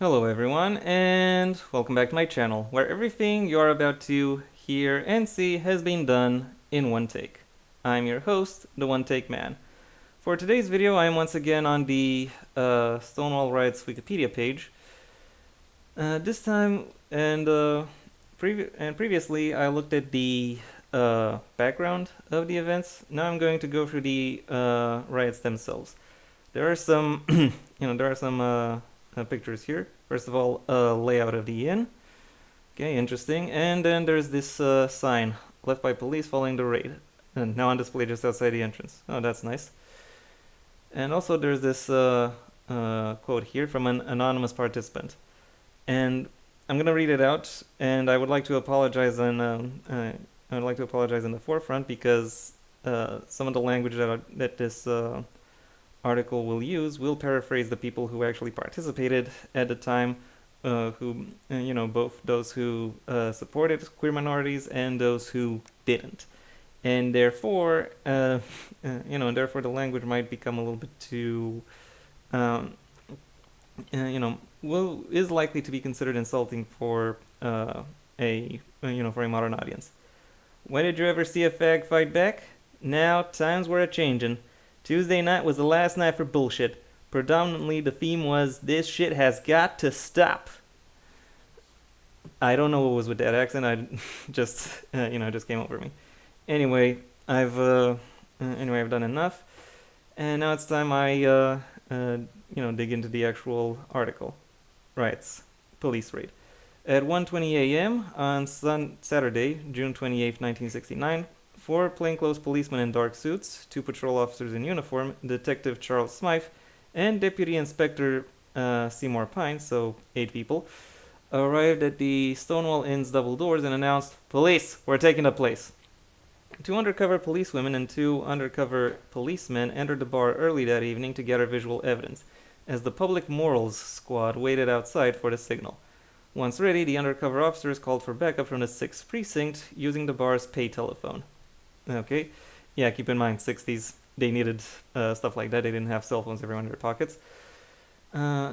Hello everyone, and welcome back to my channel, where everything you're about to hear and see has been done in one take. I'm your host, the One Take Man. For today's video, I am once again on the Stonewall Riots Wikipedia page. This time, previously, I looked at the background of the events. Now I'm going to go through the riots themselves. There are some, pictures here. First of all, a layout of the inn. Okay, interesting. And then there's this sign left by police following the raid, and now on display just outside the entrance. Oh, that's nice. And also there's this quote here from an anonymous participant, and I'm gonna read it out. And I would like to apologize in the forefront because some of the language that this article will use will paraphrase the people who actually participated at the time, both those who supported queer minorities and those who didn't. And therefore, therefore the language might become a little bit too, is likely to be considered insulting for for a modern audience. When did you ever see a fag fight back? Now times were a changin'. Tuesday night was the last night for bullshit. Predominantly, the theme was this shit has got to stop. I don't know what was with that accent. I just just came over me. Anyway, I've done enough, and now it's time I dig into the actual article. Riots, police raid. At 1:20 a.m. on Saturday, June 28, 1969, four plainclothes policemen in dark suits, two patrol officers in uniform, Detective Charles Smythe, and Deputy Inspector Seymour Pine, so 8 people, arrived at the Stonewall Inn's double doors and announced, "Police, we're taking the place." Two undercover policewomen and two undercover policemen entered the bar early that evening to gather visual evidence, as the Public Morals Squad waited outside for the signal. Once ready, the undercover officers called for backup from the 6th Precinct using the bar's pay telephone. Okay, yeah, keep in mind, 60s, they needed stuff like that. They didn't have cell phones everyone in their pockets.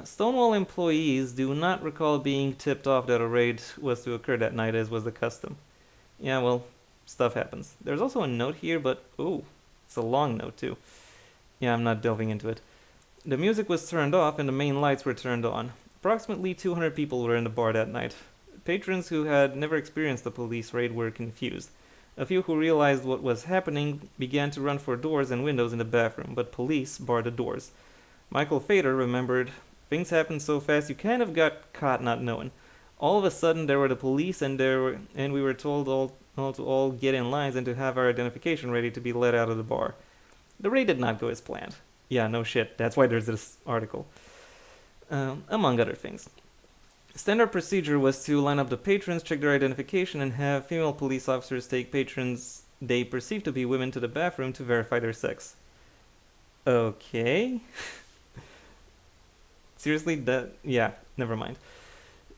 Stonewall employees do not recall being tipped off that a raid was to occur that night, as was the custom. Yeah, well, stuff happens. There's also a note here, but ooh, it's a long note too. Yeah, I'm not delving into it. The music was turned off and the main lights were turned on. Approximately 200 people were in the bar that night. Patrons who had never experienced a police raid were confused. A few who realized what was happening began to run for doors and windows in the bathroom, but police barred the doors. Michael Fader remembered, "Things happened so fast you kind of got caught not knowing. All of a sudden there were the police and we were told to all get in lines and to have our identification ready to be let out of the bar. The raid did not go as planned." Yeah, no shit. That's why there's this article. Among other things. Standard procedure was to line up the patrons, check their identification, and have female police officers take patrons they perceive to be women to the bathroom to verify their sex. Okay. Seriously, yeah, never mind.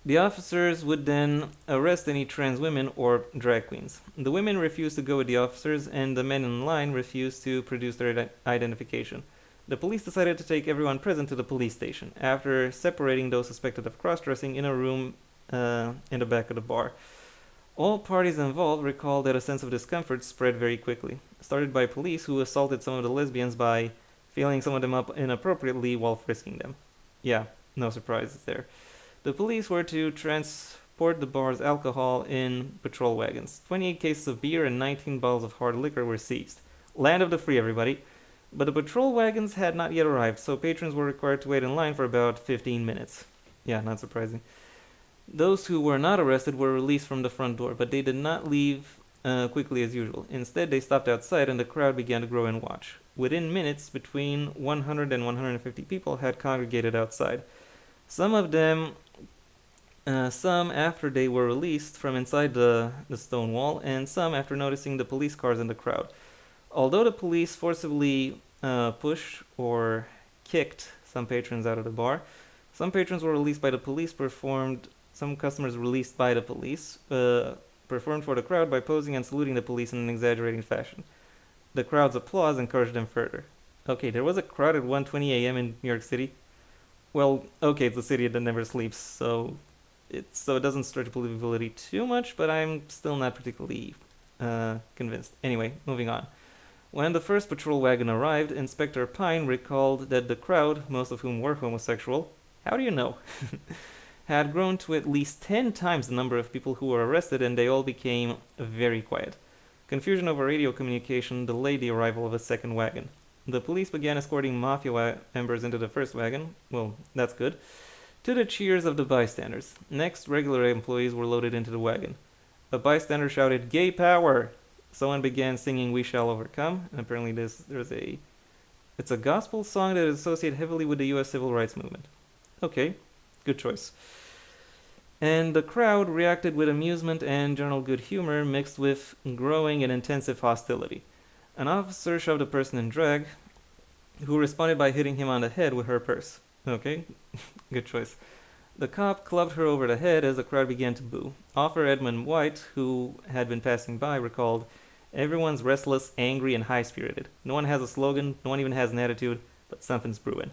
The officers would then arrest any trans women or drag queens. The women refused to go with the officers, and the men in line refused to produce their identification. The police decided to take everyone present to the police station, after separating those suspected of cross-dressing in a room in the back of the bar. All parties involved recalled that a sense of discomfort spread very quickly, started by police who assaulted some of the lesbians by feeling some of them up inappropriately while frisking them. Yeah, no surprises there. The police were to transport the bar's alcohol in patrol wagons. 28 cases of beer and 19 bottles of hard liquor were seized. Land of the free, everybody. But the patrol wagons had not yet arrived, so patrons were required to wait in line for about 15 minutes. Yeah, not surprising. Those who were not arrested were released from the front door, but they did not leave quickly as usual. Instead, they stopped outside and the crowd began to grow and watch. Within minutes, between 100 and 150 people had congregated outside. Some of them, some after they were released from inside the Stonewall, and some after noticing the police cars in the crowd. Although the police forcibly pushed or kicked some patrons out of the bar, some patrons were released by the police. Some customers released by the police performed for the crowd by posing and saluting the police in an exaggerating fashion. The crowd's applause encouraged them further. Okay, there was a crowd at 1:20 a.m. in New York City. well, okay, it's a city that never sleeps, so it doesn't stretch believability too much, but I'm still not particularly convinced. Anyway, moving on. When the first patrol wagon arrived, Inspector Pine recalled that the crowd, most of whom were homosexual, how do you know, had grown to at least 10 times the number of people who were arrested, and they all became very quiet. Confusion over radio communication delayed the arrival of a second wagon. The police began escorting mafia members into the first wagon. Well, that's good. To the cheers of the bystanders. Next, regular employees were loaded into the wagon. A bystander shouted, "Gay power!" Someone began singing "We Shall Overcome," and apparently it's a gospel song that is associated heavily with the U.S. Civil Rights Movement. Okay, good choice. And the crowd reacted with amusement and general good humor mixed with growing and intensive hostility. An officer shoved a person in drag, who responded by hitting him on the head with her purse. Okay, good choice. The cop clubbed her over the head as the crowd began to boo. Officer Edmund White, who had been passing by, recalled, "Everyone's restless, angry, and high-spirited. No one has a slogan, no one even has an attitude, but something's brewing."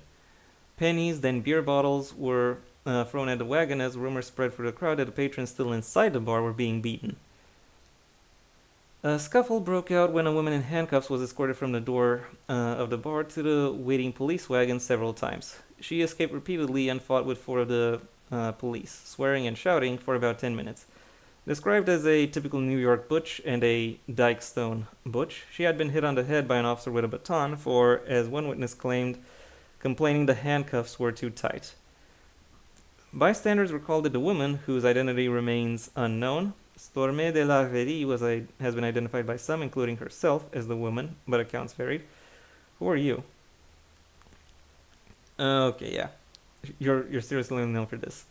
Pennies, then beer bottles, were thrown at the wagon as rumors spread through the crowd that the patrons still inside the bar were being beaten. A scuffle broke out when a woman in handcuffs was escorted from the door of the bar to the waiting police wagon several times. She escaped repeatedly and fought with 4 of the police, swearing and shouting for about 10 minutes. Described as a typical New York butch and a Dyke Stone butch, she had been hit on the head by an officer with a baton for, as one witness claimed, complaining the handcuffs were too tight. Bystanders recalled that the woman, whose identity remains unknown, Stormé de la Verrie, has been identified by some, including herself, as the woman, but accounts varied. Who are you? Okay, yeah. You're seriously known for this.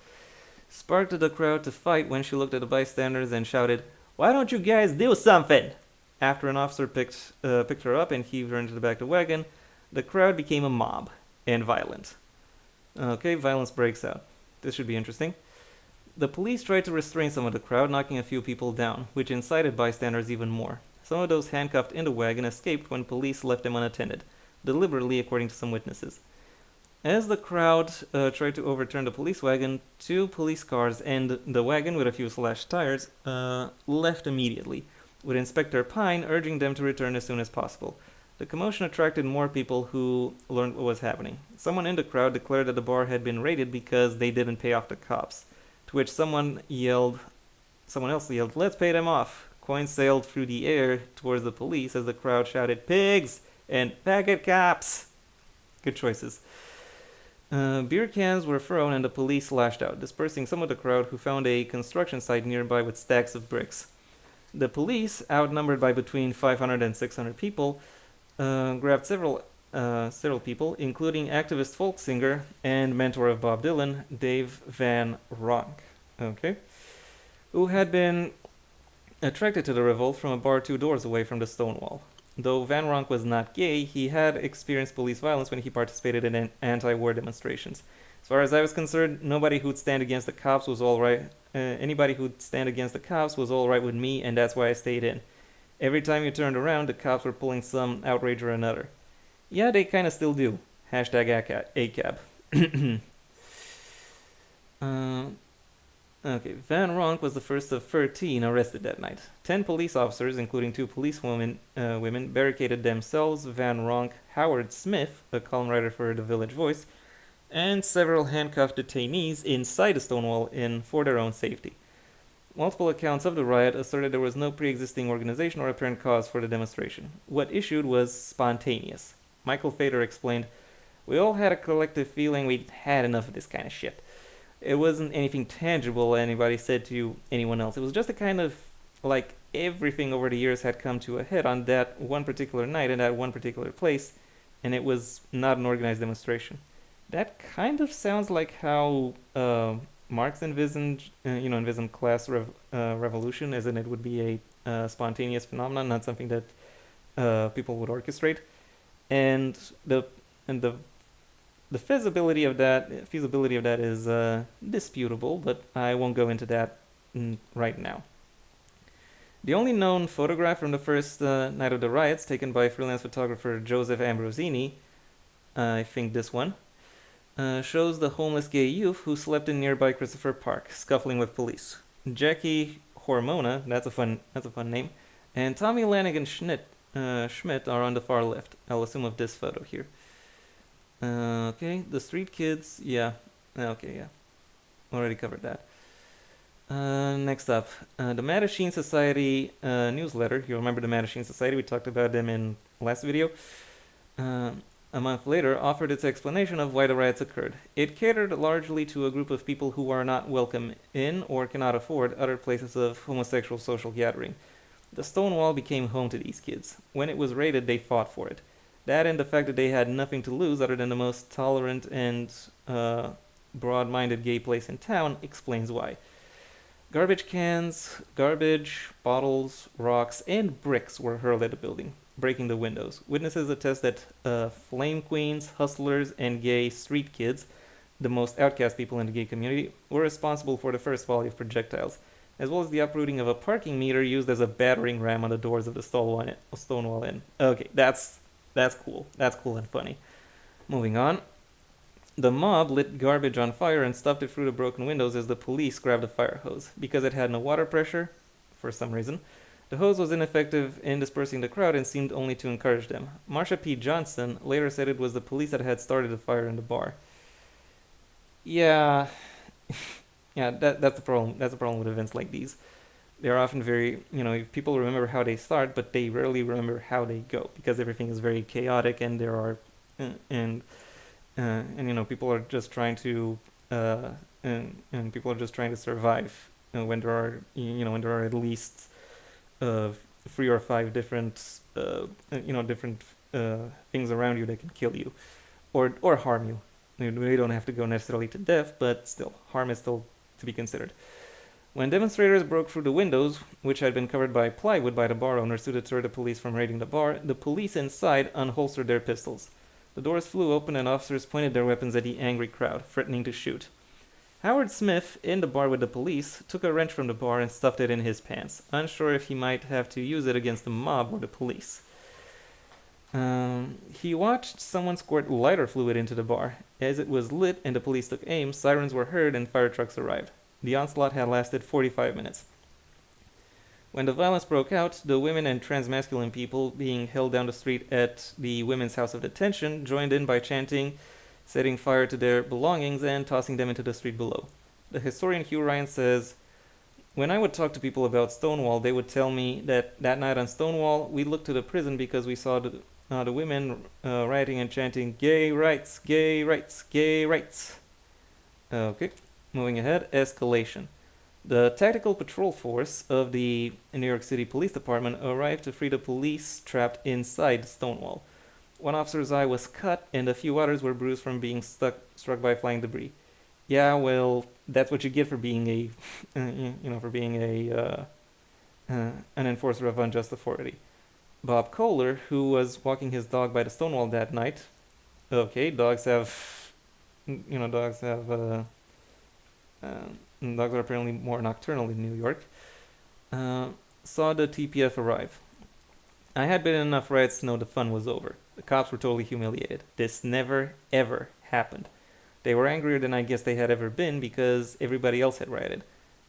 Sparked the crowd to fight when she looked at the bystanders and shouted, "Why don't you guys do something?" After an officer picked her up and heaved her into the back of the wagon, the crowd became a mob and violent. Okay, violence breaks out. This should be interesting. The police tried to restrain some of the crowd, knocking a few people down, which incited bystanders even more. Some of those handcuffed in the wagon escaped when police left them unattended, deliberately according to some witnesses. As the crowd tried to overturn the police wagon, 2 police cars and the wagon with a few slashed tires left immediately, with Inspector Pine urging them to return as soon as possible. The commotion attracted more people who learned what was happening. Someone in the crowd declared that the bar had been raided because they didn't pay off the cops, to which someone else yelled, "Let's pay them off." Coins sailed through the air towards the police as the crowd shouted, "Pigs!" and "Faggot cops!" Good choices. Beer cans were thrown and the police lashed out, dispersing some of the crowd who found a construction site nearby with stacks of bricks. The police, outnumbered by between 500 and 600 people, grabbed several people, including activist folk singer and mentor of Bob Dylan, Dave Van Ronk, who had been attracted to the revolt from a bar 2 doors away from the Stonewall. Though Van Ronk was not gay, he had experienced police violence when he participated in anti-war demonstrations. As far as I was concerned, nobody who'd stand against the cops was all right. Anybody who'd stand against the cops was all right with me, and that's why I stayed in. Every time you turned around, the cops were pulling some outrage or another. Yeah, they kind of still do. Hashtag ACAB. Okay, Van Ronk was the first of 13 arrested that night. 10 police officers, including 2 policewomen, women, barricaded themselves, Van Ronk, Howard Smith, a column writer for The Village Voice, and several handcuffed detainees inside the Stonewall Inn for their own safety. Multiple accounts of the riot asserted there was no pre-existing organization or apparent cause for the demonstration. What issued was spontaneous. Michael Fader explained, "We all had a collective feeling we'd had enough of this kind of shit. It wasn't anything tangible anybody said to anyone else. It was just a kind of, like, everything over the years had come to a head on that one particular night in that one particular place, and it was not an organized demonstration." That kind of sounds like how Marx envisioned class revolution, as in it would be a spontaneous phenomenon, not something that people would orchestrate. And the feasibility of that is disputable, but I won't go into that right now. The only known photograph from the first night of the riots, taken by freelance photographer Joseph Ambrosini, I think this one, shows the homeless gay youth who slept in nearby Christopher Park, scuffling with police. Jackie Hormona, that's a fun name, and Tommy Lanigan Schmidt are on the far left. I'll assume of this photo here. Okay, the street kids, yeah. Okay, yeah. Already covered that. Next up, the Mattachine Society newsletter. You remember the Mattachine Society? We talked about them in last video. A month later, offered its explanation of why the riots occurred. It catered largely to a group of people who are not welcome in or cannot afford other places of homosexual social gathering. The Stonewall became home to these kids. When it was raided, they fought for it. That and the fact that they had nothing to lose other than the most tolerant and broad-minded gay place in town explains why. Garbage cans, garbage, bottles, rocks, and bricks were hurled at the building, breaking the windows. Witnesses attest that flame queens, hustlers, and gay street kids, the most outcast people in the gay community, were responsible for the first volley of projectiles, as well as the uprooting of a parking meter used as a battering ram on the doors of the Stonewall Inn. Okay, that's cool. That's cool and funny. Moving on. The mob lit garbage on fire and stuffed it through the broken windows as the police grabbed a fire hose. Because it had no water pressure, for some reason, the hose was ineffective in dispersing the crowd and seemed only to encourage them. Marsha P. Johnson later said it was the police that had started the fire in the bar. Yeah, yeah, that's the problem. That's the problem with events like these. They're often very, people remember how they start, but they rarely remember how they go because everything is very chaotic and there are, and people are just trying to, and people are just trying to survive when there are, when there are at least 3 or 5 different, different things around you that can kill you, or harm you. We don't have to go necessarily to death, but still, harm is still to be considered. When demonstrators broke through the windows, which had been covered by plywood by the bar owners to deter the police from raiding the bar, the police inside unholstered their pistols. The doors flew open and officers pointed their weapons at the angry crowd, threatening to shoot. Howard Smith, in the bar with the police, took a wrench from the bar and stuffed it in his pants, unsure if he might have to use it against the mob or the police. He watched someone squirt lighter fluid into the bar. As it was lit and the police took aim, sirens were heard and fire trucks arrived. The onslaught had lasted 45 minutes. When the violence broke out, the women and transmasculine people being held down the street at the Women's House of Detention joined in by chanting, setting fire to their belongings, and tossing them into the street below. The historian Hugh Ryan says, "When I would talk to people about Stonewall, they would tell me that night on Stonewall, we looked to the prison because we saw the women rioting and chanting, 'Gay rights, gay rights, gay rights.'" Okay. Moving ahead, escalation. The tactical patrol force of the New York City Police Department arrived to free the police trapped inside Stonewall. One officer's eye was cut, and a few others were bruised from being struck by flying debris. Yeah, well, that's what you get for being an enforcer of unjust authority. Bob Kohler, who was walking his dog by the Stonewall that night. Okay, dogs have, dogs are apparently more nocturnal in New York, saw the TPF arrive. "I had been in enough riots to know the fun was over. The cops were totally humiliated. This never, ever happened. They were angrier than I guess they had ever been because everybody else had rioted.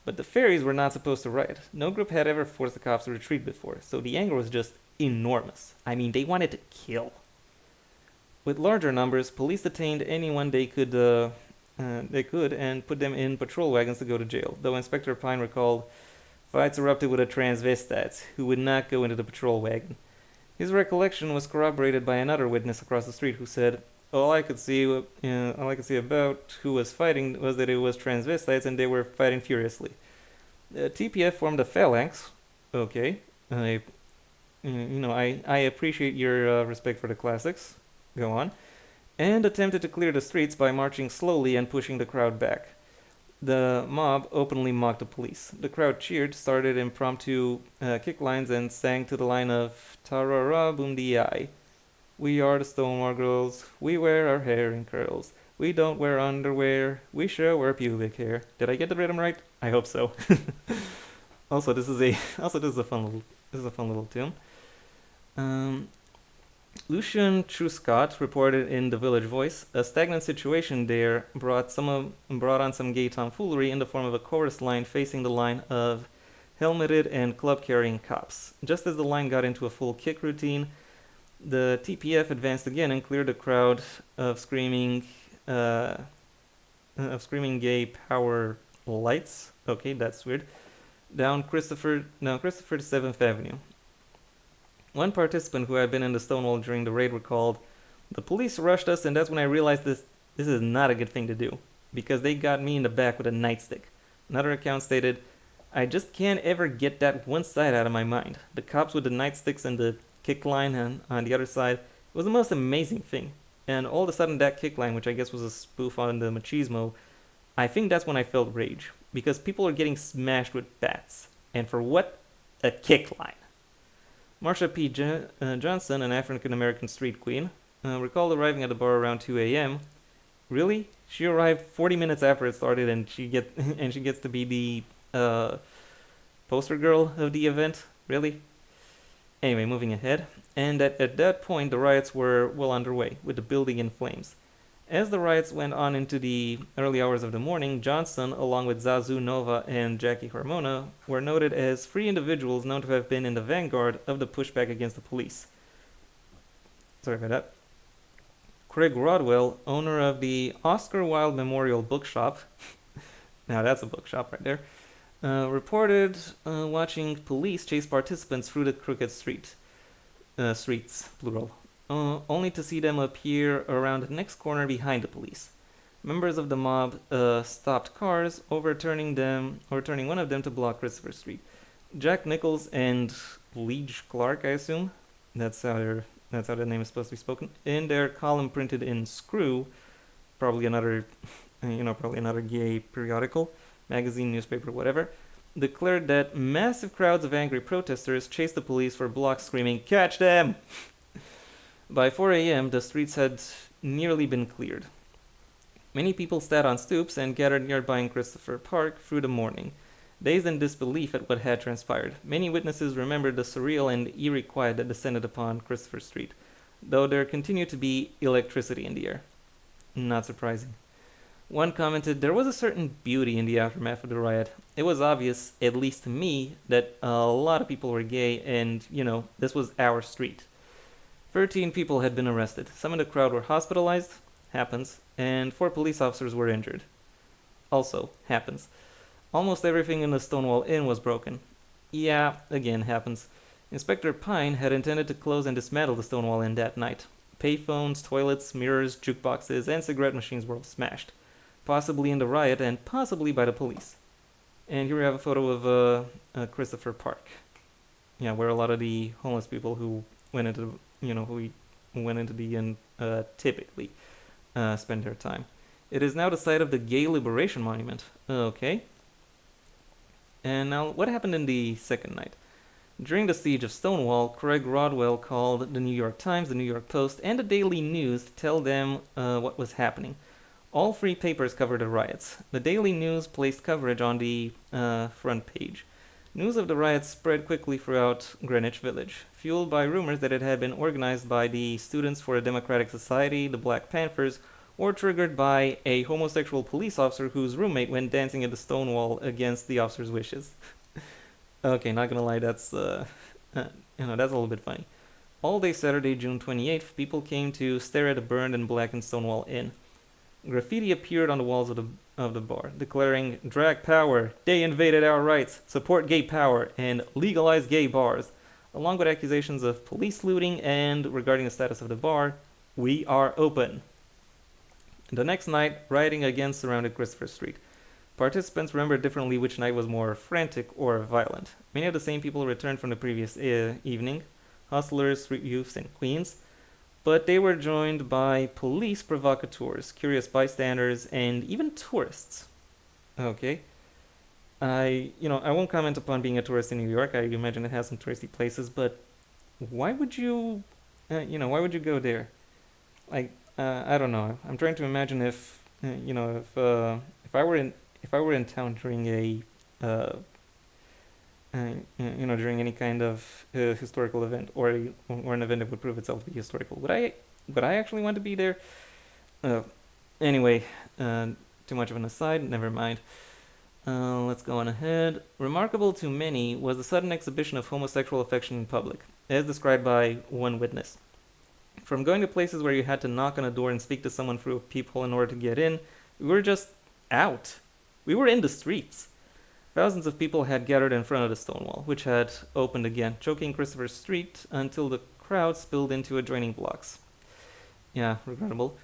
But the fairies were not supposed to riot. No group had ever forced the cops to retreat before, so the anger was just enormous. I mean, they wanted to kill." With larger numbers, police detained anyone they could and put them in patrol wagons to go to jail, though Inspector Pine recalled fights erupted with the transvestites, who would not go into the patrol wagon. His recollection was corroborated by another witness across the street who said, all I could see about who was fighting was that it was transvestites and they were fighting furiously. The TPF formed a phalanx. Okay. I appreciate your respect for the classics. Go on. And attempted to clear the streets by marching slowly and pushing the crowd back. The mob openly mocked the police. The crowd cheered, started impromptu kick lines, and sang to the line of "Tarara Bundiai." "We are the Stonewall girls. We wear our hair in curls. We don't wear underwear. We show our pubic hair." Did I get the rhythm right? I hope so. Also, this is a fun little tune. Lucian Truscott reported in the Village Voice, a stagnant situation there brought on some gay tomfoolery in the form of a chorus line facing the line of helmeted and club-carrying cops. Just as the line got into a full kick routine, the TPF advanced again and cleared the crowd of uh, screaming gay power lights. Okay, that's weird. Down Christopher 7th Avenue. One participant who had been in the Stonewall during the raid recalled, "The police rushed us, and that's when I realized this is not a good thing to do, because they got me in the back with a nightstick." Another account stated, "I just can't ever get that one side out of my mind. The cops with the nightsticks and the kick line on the other side. It was the most amazing thing. And all of a sudden that kick line, which I guess was a spoof on the machismo, I think that's when I felt rage. Because people are getting smashed with bats. And for what? A kick line." Marsha P. Johnson, an African American street queen, recalled arriving at the bar around 2 a.m. Really? She arrived 40 minutes after it started, and she gets to be the poster girl of the event? Really? Anyway, moving ahead. And at that point, the riots were well underway, with the building in flames. As the riots went on into the early hours of the morning, Johnson, along with Zazu Nova and Jackie Harmona, were noted as free individuals known to have been in the vanguard of the pushback against the police. Sorry about that. Craig Rodwell, owner of the Oscar Wilde Memorial Bookshop, now that's a bookshop right there, reported watching police chase participants through the crooked streets, plural, only to see them appear around the next corner behind the police. Members of the mob stopped cars, overturning one of them to block Christopher Street. Jack Nichols and Leach Clark, I assume, that's how the name is supposed to be spoken, in their column printed in Screw, probably another gay periodical, magazine, newspaper, whatever, declared that massive crowds of angry protesters chased the police for blocks screaming, "Catch them!" By 4 a.m., the streets had nearly been cleared. Many people sat on stoops and gathered nearby in Christopher Park through the morning, dazed in disbelief at what had transpired. Many witnesses remembered the surreal and eerie quiet that descended upon Christopher Street, though there continued to be electricity in the air. Not surprising. One commented, "There was a certain beauty in the aftermath of the riot. It was obvious, at least to me, that a lot of people were gay and, this was our street." 13 people had been arrested. Some in the crowd were hospitalized, happens, and 4 police officers were injured. Also, happens. Almost everything in the Stonewall Inn was broken. Yeah, again, happens. Inspector Pine had intended to close and dismantle the Stonewall Inn that night. Payphones, toilets, mirrors, jukeboxes, and cigarette machines were all smashed. Possibly in the riot and possibly by the police. And here we have a photo of Christopher Park. Yeah, where a lot of the homeless people who went into the inn typically spend their time. It is now the site of the Gay Liberation Monument. Okay. And now, what happened in the second night? During the siege of Stonewall, Craig Rodwell called the New York Times, the New York Post, and the Daily News to tell them what was happening. All 3 papers covered the riots. The Daily News placed coverage on the front page. News of the riots spread quickly throughout Greenwich Village, fueled by rumors that it had been organized by the Students for a Democratic Society, the Black Panthers, or triggered by a homosexual police officer whose roommate went dancing at the Stonewall against the officer's wishes. Okay, not gonna lie, that's a little bit funny. All day Saturday, June 28th, people came to stare at the burned and blackened Stonewall Inn. Graffiti appeared on the walls of the bar, declaring, "Drag power, they invaded our rights, support gay power, and legalize gay bars," along with accusations of police looting and, regarding the status of the bar, "We are open." The next night, rioting again surrounded Christopher Street. Participants remembered differently which night was more frantic or violent. Many of the same people returned from the previous evening, hustlers, street youths, and queens, but they were joined by police provocateurs, curious bystanders, and even tourists. Okay. I won't comment upon being a tourist in New York. I imagine it has some touristy places, but why would you go there? I don't know. I'm trying to imagine if I were in town during a during any kind of historical event or an event that would prove itself to be historical. Would I actually want to be there? Uh, anyway, too much of an aside. Never mind. Let's go on ahead. Remarkable to many was the sudden exhibition of homosexual affection in public, as described by one witness. From going to places where you had to knock on a door and speak to someone through a peephole in order to get in, we were just out. We were in the streets. Thousands of people had gathered in front of the Stonewall, which had opened again, choking Christopher Street until the crowd spilled into adjoining blocks. Yeah, regrettable.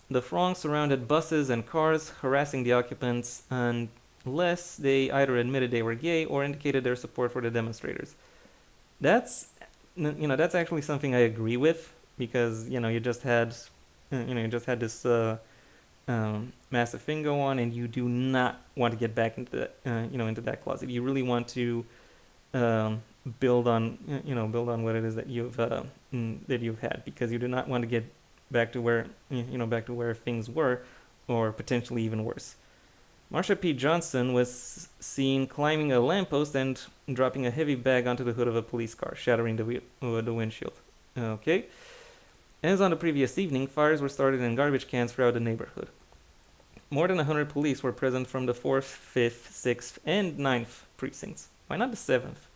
The throng surrounded buses and cars, harassing the occupants unless they either admitted they were gay or indicated their support for the demonstrators. That's actually something I agree with, because you just had this massive thing go on, and you do not want to get back into into that closet. You really want to um, build on what it is that you've had, because you do not want to get back to back to where things were, or potentially even worse. Marsha P. Johnson was seen climbing a lamppost and dropping a heavy bag onto the hood of a police car, shattering the windshield. Okay. As on the previous evening, fires were started in garbage cans throughout the neighborhood. More than 100 police were present from the 4th, 5th, 6th, and 9th precincts. Why not the 7th?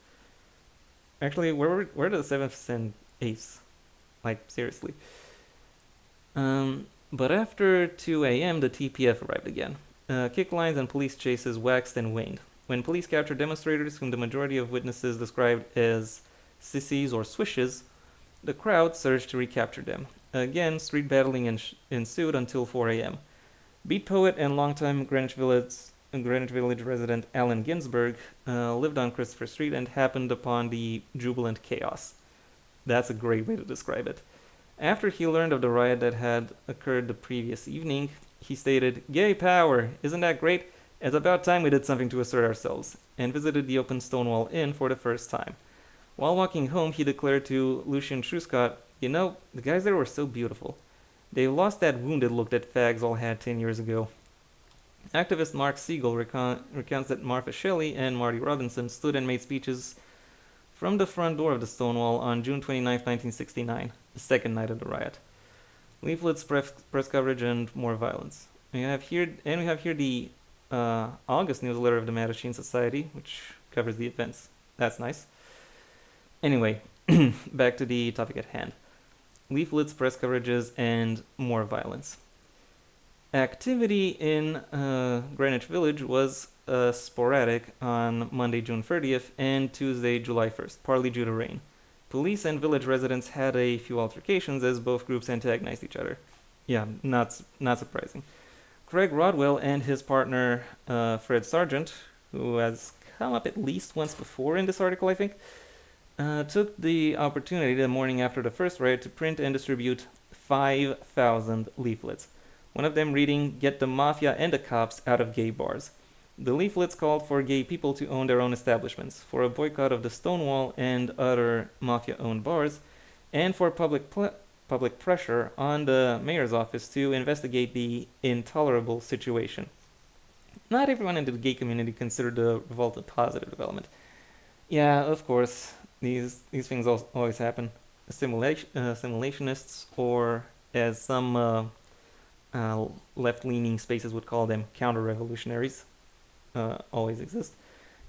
Actually, where are the 7th and 8th? Like, seriously. But after 2 a.m., the TPF arrived again. Kick lines and police chases waxed and waned. When police captured demonstrators, whom the majority of witnesses described as sissies or swishes, the crowd surged to recapture them. Again, street battling ensued until 4 a.m. Beat poet and longtime Greenwich Village resident Allen Ginsberg lived on Christopher Street and happened upon the jubilant chaos. That's a great way to describe it. After he learned of the riot that had occurred the previous evening, he stated, "Gay power! Isn't that great? It's about time we did something to assert ourselves," and visited the open Stonewall Inn for the first time. While walking home, he declared to Lucian Truscott, the guys there were so beautiful. They've lost that wounded look that fags all had 10 years ago." Activist Mark Siegel recounts that Martha Shelley and Marty Robinson stood and made speeches from the front door of the Stonewall on June 29, 1969, the second night of the riot. Leaflets, press coverage, and more violence. We have here the August newsletter of the Mattachine Society, which covers the events. That's nice. Anyway, back to the topic at hand. Leaflets, press coverages, and more violence. Activity in Greenwich Village was sporadic on Monday, June 30th, and Tuesday, July 1st, partly due to rain. Police and village residents had a few altercations as both groups antagonized each other. Yeah, not surprising. Craig Rodwell and his partner Fred Sargent, who has come up at least once before in this article, I think, took the opportunity the morning after the first riot to print and distribute 5,000 leaflets. One of them reading, "Get the mafia and the cops out of gay bars." The leaflets called for gay people to own their own establishments, for a boycott of the Stonewall and other mafia-owned bars, and for public pressure on the mayor's office to investigate the intolerable situation. Not everyone in the gay community considered the revolt a positive development. Yeah, of course, these things always happen. Assimilationists, or as some left-leaning spaces would call them, counter-revolutionaries, always exist.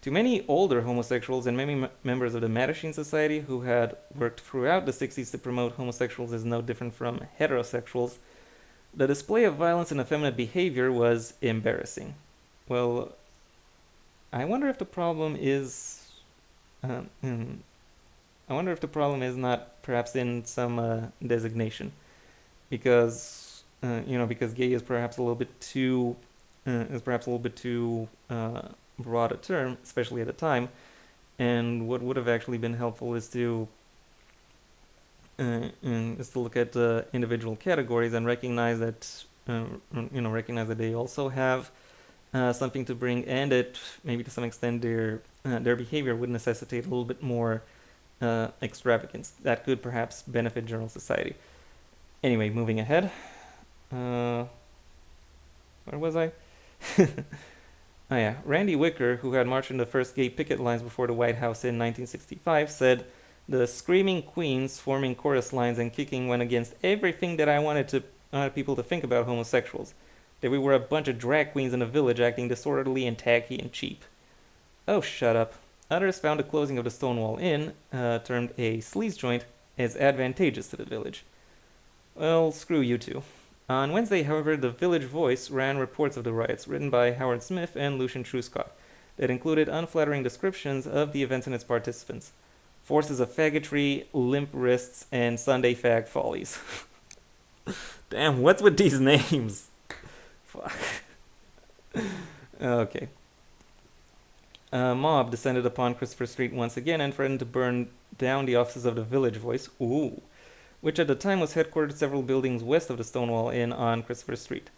To many older homosexuals and many members of the Mattachine Society who had worked throughout the 60s to promote homosexuals as no different from heterosexuals, the display of violence and effeminate behavior was embarrassing. Well, I wonder if the problem is... I wonder if the problem is not perhaps in some designation, because because gay is perhaps a little bit too broad a term, especially at the time. And what would have actually been helpful is to look at individual categories and recognize that they also have something to bring, and that maybe to some extent their behavior would necessitate a little bit more extravagance that could perhaps benefit general society. Anyway, moving ahead. Where was I? Oh yeah, Randy Wicker, who had marched in the first gay picket lines before the White House in 1965, said, "The screaming queens forming chorus lines and kicking went against everything that I wanted people to think about homosexuals. That we were a bunch of drag queens in a village acting disorderly and tacky and cheap." Oh, shut up. Others found the closing of the Stonewall Inn, termed a sleaze joint, as advantageous to the village. Well, screw you two. On Wednesday, however, the Village Voice ran reports of the riots written by Howard Smith and Lucian Truscott that included unflattering descriptions of the events and its participants. Forces of faggotry, limp wrists, and Sunday fag follies. Damn, what's with these names? Fuck. Okay. A mob descended upon Christopher Street once again and threatened to burn down the offices of the Village Voice, which at the time was headquartered several buildings west of the Stonewall Inn on Christopher Street.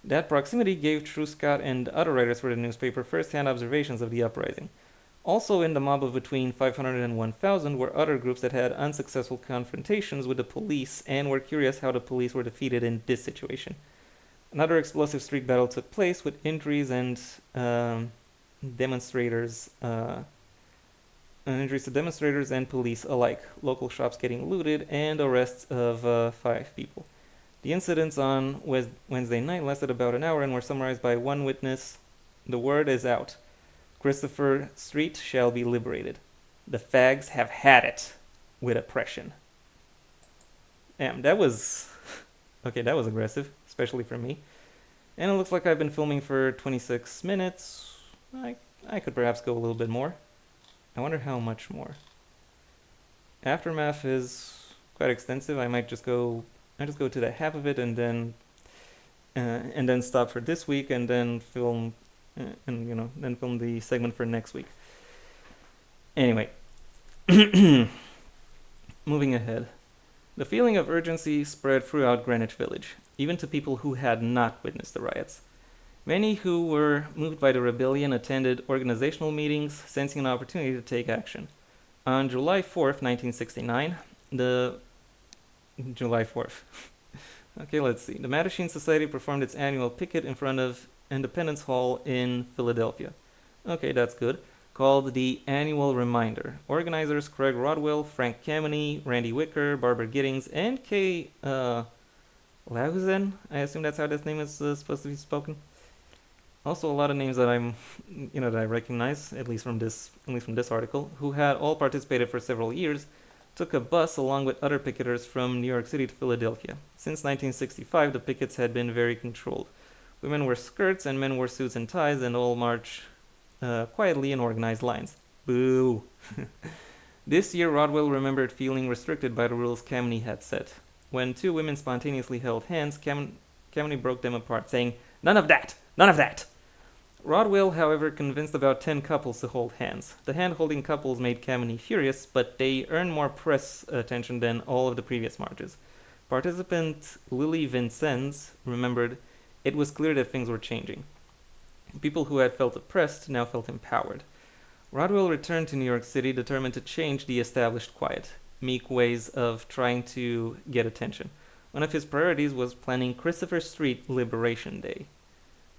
That proximity gave Truscott and other writers for the newspaper first-hand observations of the uprising. Also in the mob of between 500 and 1,000 were other groups that had unsuccessful confrontations with the police and were curious how the police were defeated in this situation. Another explosive street battle took place with injuries and demonstrators and police alike, local shops getting looted, and arrests of 5 people. The incidents on Wednesday night lasted about an hour and were summarized by one witness. "The word is out. Christopher Street shall be liberated. The fags have had it with oppression." Damn, that was aggressive, especially for me. And it looks like I've been filming for 26 minutes. I could perhaps go a little bit more. I wonder how much more. Aftermath is quite extensive. I just go to the half of it and then stop for this week and then film then film the segment for next week. Anyway, moving ahead. The feeling of urgency spread throughout Greenwich Village, even to people who had not witnessed the riots. Many who were moved by the rebellion attended organizational meetings, sensing an opportunity to take action. On July 4th, 1969, July 4th. Okay, let's see. The Mattachine Society performed its annual picket in front of Independence Hall in Philadelphia. Okay, that's good. Called the Annual Reminder. Organizers Craig Rodwell, Frank Kameny, Randy Wicker, Barbara Giddings, and Kay Lauzen. I assume that's how this name is supposed to be spoken. Also, a lot of names that that I recognize, at least from this article, who had all participated for several years, took a bus along with other picketers from New York City to Philadelphia. Since 1965, the pickets had been very controlled. Women wore skirts and men wore suits and ties, and all marched quietly in organized lines. Boo! This year, Rodwell remembered feeling restricted by the rules Kameny had set. When 2 women spontaneously held hands, Kameny broke them apart, saying, "None of that! None of that!" Rodwell, however, convinced about 10 couples to hold hands. The hand-holding couples made Kameny furious, but they earned more press attention than all of the previous marches. Participant Lily Vincennes remembered, "It was clear that things were changing. People who had felt oppressed now felt empowered." Rodwell returned to New York City determined to change the established quiet, meek ways of trying to get attention. One of his priorities was planning Christopher Street Liberation Day.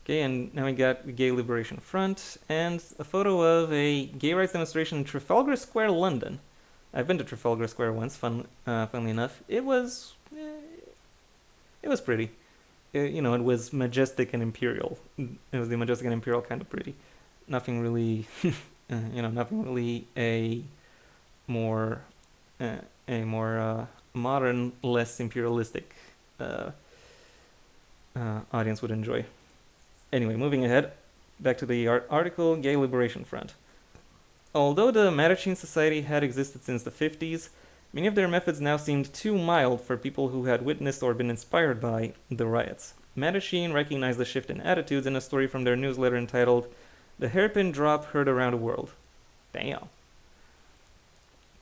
Okay, and now we got the Gay Liberation Front and a photo of a gay rights demonstration in Trafalgar Square, London. I've been to Trafalgar Square once, funnily enough. It was pretty. It was majestic and imperial. It was the majestic and imperial kind of pretty. Nothing really, nothing really a more modern, less imperialistic audience would enjoy. Anyway, moving ahead, back to the article, Gay Liberation Front. Although the Mattachine Society had existed since the 50s, many of their methods now seemed too mild for people who had witnessed or been inspired by the riots. Mattachine recognized the shift in attitudes in a story from their newsletter entitled, "The Hairpin Drop Heard Around the World." Damn.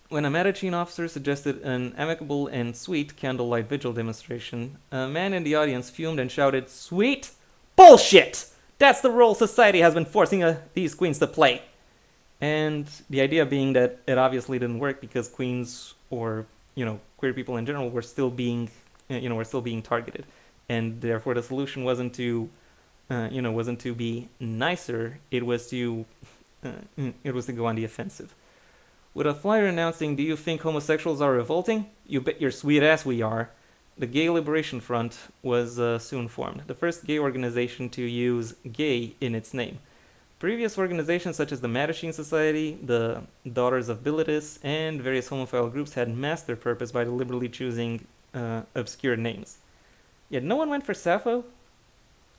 When a Mattachine officer suggested an amicable and sweet candlelight vigil demonstration, a man in the audience fumed and shouted, "Sweet? Bullshit! That's the role society has been forcing these queens to play." And the idea being that it obviously didn't work because queens or queer people in general were still being targeted, and therefore the solution wasn't to wasn't to be nicer. It was to go on the offensive. With a flyer announcing, "Do you think homosexuals are revolting? You bet your sweet ass we are." The Gay Liberation Front was soon formed, the first gay organization to use gay in its name. Previous organizations such as the Mattachine Society, the Daughters of Bilitis, and various homophile groups had masked their purpose by deliberately choosing obscure names. Yet no one went for Sappho?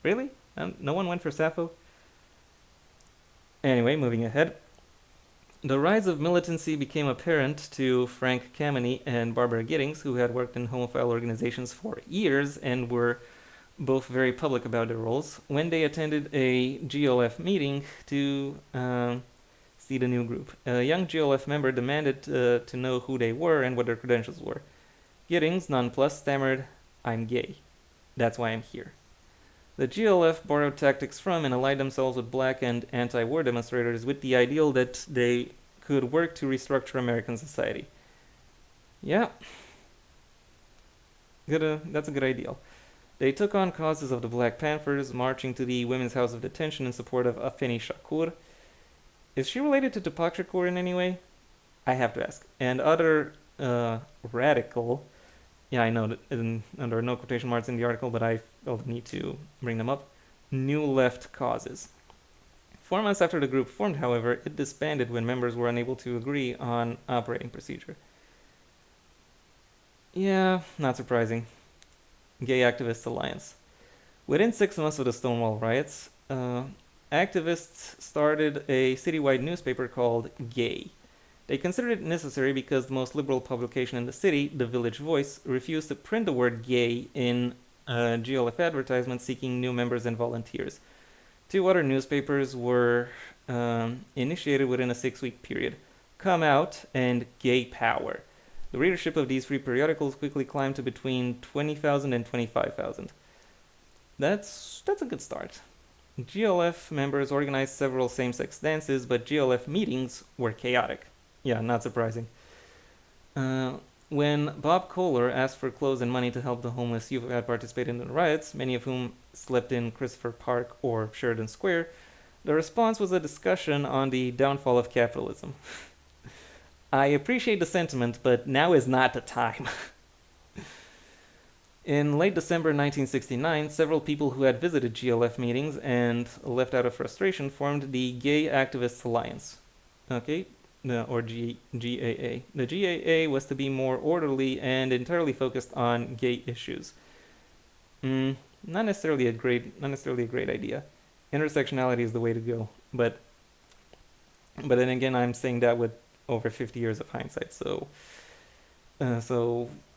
Really? No one went for Sappho? Anyway, moving ahead. The rise of militancy became apparent to Frank Kameny and Barbara Giddings, who had worked in homophile organizations for years and were both very public about their roles, when they attended a GLF meeting to see the new group. A young GLF member demanded to know who they were and what their credentials were. Giddings, nonplussed, stammered, "I'm gay. That's why I'm here." The GLF borrowed tactics from and allied themselves with black and anti-war demonstrators with the ideal that they could work to restructure American society. Yeah, that's a good ideal. They took on causes of the Black Panthers, marching to the Women's House of Detention in support of Afeni Shakur. Is she related to Tupac Shakur in any way? I have to ask. And other radical, yeah, I know that there are no quotation marks in the article, but I felt the need to bring them up, New Left causes. 4 months after the group formed, however, it disbanded when members were unable to agree on operating procedure. Yeah, not surprising. Gay Activists Alliance. Within 6 months of the Stonewall riots, activists started a citywide newspaper called Gay. They considered it necessary because the most liberal publication in the city, The Village Voice, refused to print the word gay in GLF advertisements seeking new members and volunteers. 2 other newspapers were initiated within a 6-week period, Come Out and Gay Power. The readership of these free periodicals quickly climbed to between 20,000 and 25,000. That's a good start. GLF members organized several same-sex dances, but GLF meetings were chaotic. Yeah, not surprising. When Bob Kohler asked for clothes and money to help the homeless youth who had participated in the riots, many of whom slept in Christopher Park or Sheridan Square, the response was a discussion on the downfall of capitalism. I appreciate the sentiment, but now is not the time. In late December 1969, several people who had visited GLF meetings and left out of frustration formed the Gay Activists Alliance. Okay? Or GAA. The GAA was to be more orderly and entirely focused on gay issues. Not necessarily a great idea. Intersectionality is the way to go, but then again, I'm saying that with over 50 years of hindsight, so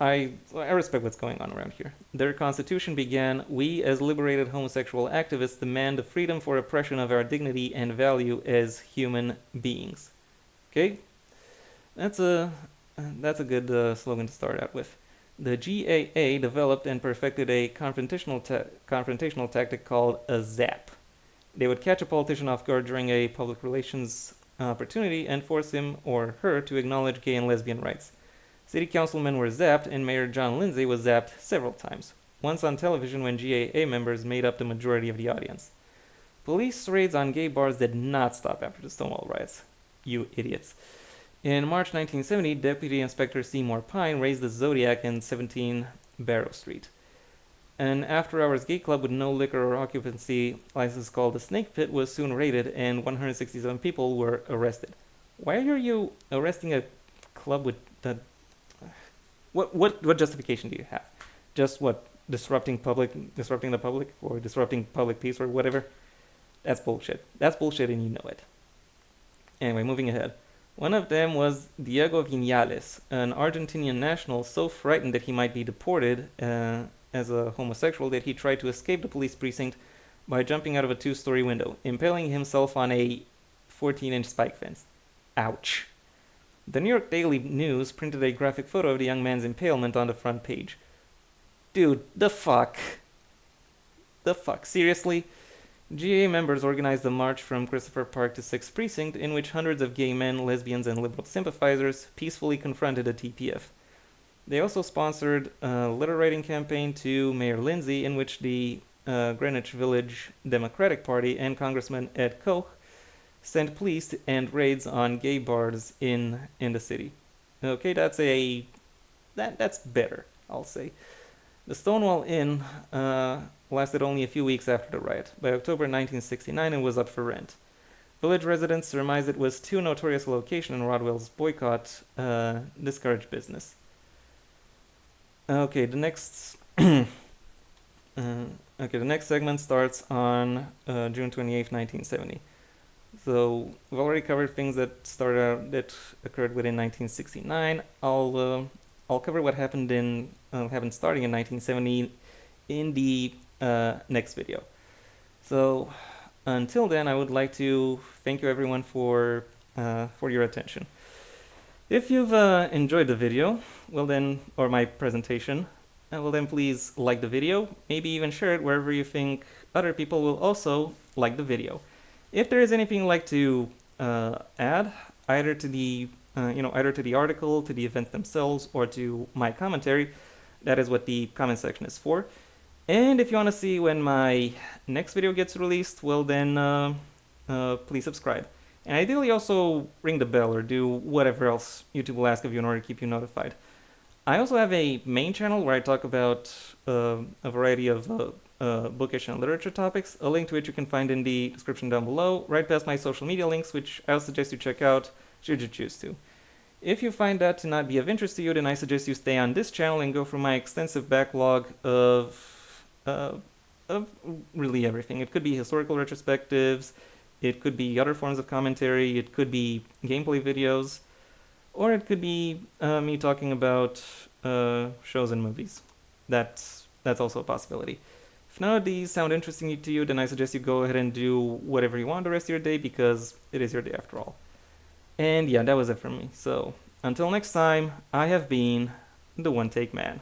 I respect what's going on around here. Their constitution began, "We as liberated homosexual activists demand the freedom for oppression of our dignity and value as human beings." Okay, that's a good slogan to start out with. The GAA developed and perfected a confrontational tactic called a zap. They would catch a politician off guard during a public relations opportunity and force him or her to acknowledge gay and lesbian rights. City councilmen were zapped, and Mayor John Lindsay was zapped several times, once on television when GAA members made up the majority of the audience. Police raids on gay bars did not stop after the Stonewall riots. You idiots. In March 1970, Deputy Inspector Seymour Pine raised the Zodiac in 17 Barrow Street. An after-hours gay club with no liquor or occupancy license called the Snake Pit was soon raided, and 167 people were arrested. Why are you arresting a club with that? What justification do you have? Just what? Disrupting the public, or disrupting public peace, or whatever? That's bullshit. That's bullshit, and you know it. Anyway, moving ahead. One of them was Diego Vinales, an Argentinian national so frightened that he might be deported as a homosexual that he tried to escape the police precinct by jumping out of a 2-story window, impaling himself on a 14-inch spike fence. Ouch. The New York Daily News printed a graphic photo of the young man's impalement on the front page. Dude, the fuck? Seriously? GA members organized a march from Christopher Park to 6th Precinct, in which hundreds of gay men, lesbians, and liberal sympathizers peacefully confronted the TPF. They also sponsored a letter writing campaign to Mayor Lindsay, in which the Greenwich Village Democratic Party and Congressman Ed Koch sent police to end raids on gay bars in the city. Okay, that's better, I'll say. The Stonewall Inn lasted only a few weeks after the riot. By October 1969, it was up for rent. Village residents surmised it was too notorious a location, and Rodwell's boycott discouraged business. Okay, the next the next segment starts on June 28th, 1970. So we've already covered things that occurred within 1969. I'll cover what happened starting in 1970 in the next video. So until then, I would like to thank you everyone for your attention. If you've enjoyed the video, or my presentation, well then please like the video, maybe even share it wherever you think other people will also like the video. If there is anything you'd like to add, either to the article, to the events themselves, or to my commentary, that is what the comment section is for. And if you want to see when my next video gets released, well then please subscribe. And ideally also ring the bell or do whatever else YouTube will ask of you in order to keep you notified. I also have a main channel where I talk about a variety of bookish and literature topics, a link to which you can find in the description down below, right past my social media links, which I would suggest you check out should you choose to. If you find that to not be of interest to you, then I suggest you stay on this channel and go through my extensive backlog of really everything. It could be historical retrospectives, it could be other forms of commentary, it could be gameplay videos, or it could be me talking about shows and movies. That's also a possibility. If none of these sound interesting to you, then I suggest you go ahead and do whatever you want the rest of your day, because it is your day after all. And yeah, that was it from me. So until next time, I have been the One Take Man.